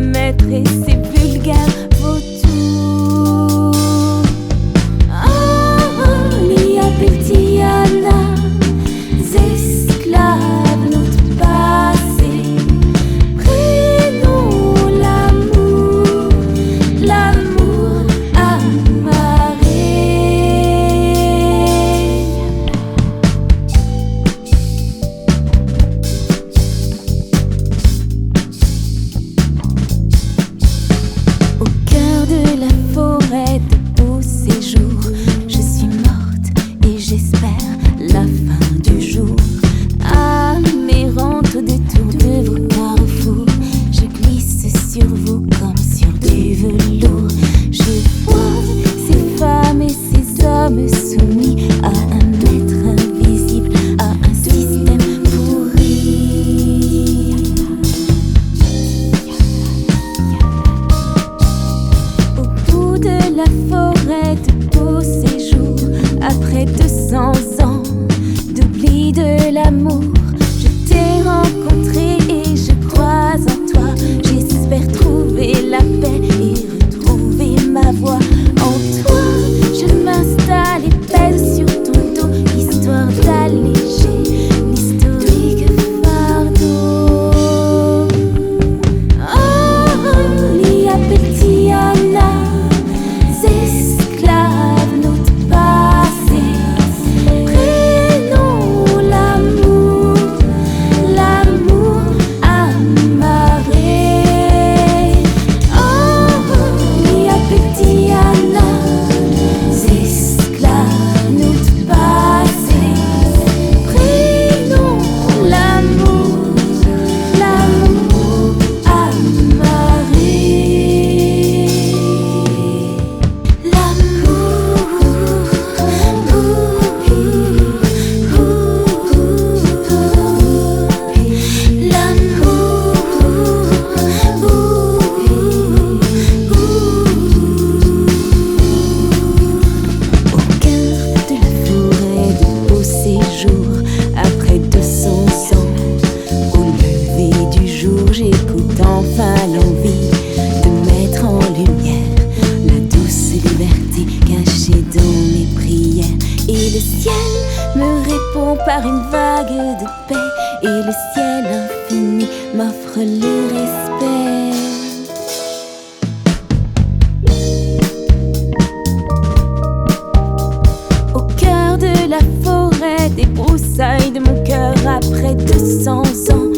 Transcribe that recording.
maître et ses vulgaires vautours. Oh, Lia Peltiana, esclaves notre passé. Prenons l'amour, l'amour amarré. Au cœur de la forêt de beaux séjours, je suis morte et j'espère la fin du jour. Amérante au détour de vos carrefours, je glisse sur vous comme sur du velours. Je vois ces femmes et ces hommes soumis à un maître invisible, à un système pourri. Au bout de la forêt de beaux séjours, après 200 ans d'oubli de l'amour, je t'ai rencontré et je crois en toi. J'espère trouver la paix et retrouver ma voix. En toi, je m'installe et pèse sur ton dos, histoire d'alléger l'historique fardeau. Oh, Lia Peltiana, esclaves notre passé. Prenons l'amour, l'amour amarré. Oh, Lia Peltiana, esclaves notre passé. Prenons l'amour, l'amour amarré. Au cœur de la forêt de beaux séjours, après 200 ans, au lever du jour, j'écoute enfin l'envie de mettre en lumière la douce liberté cachée dans mes prières. Et le ciel me répond par une vague de paix, et le ciel infini m'offre le respect. Au cœur de la forêt, des broussailles de mon cœur, après 200 ans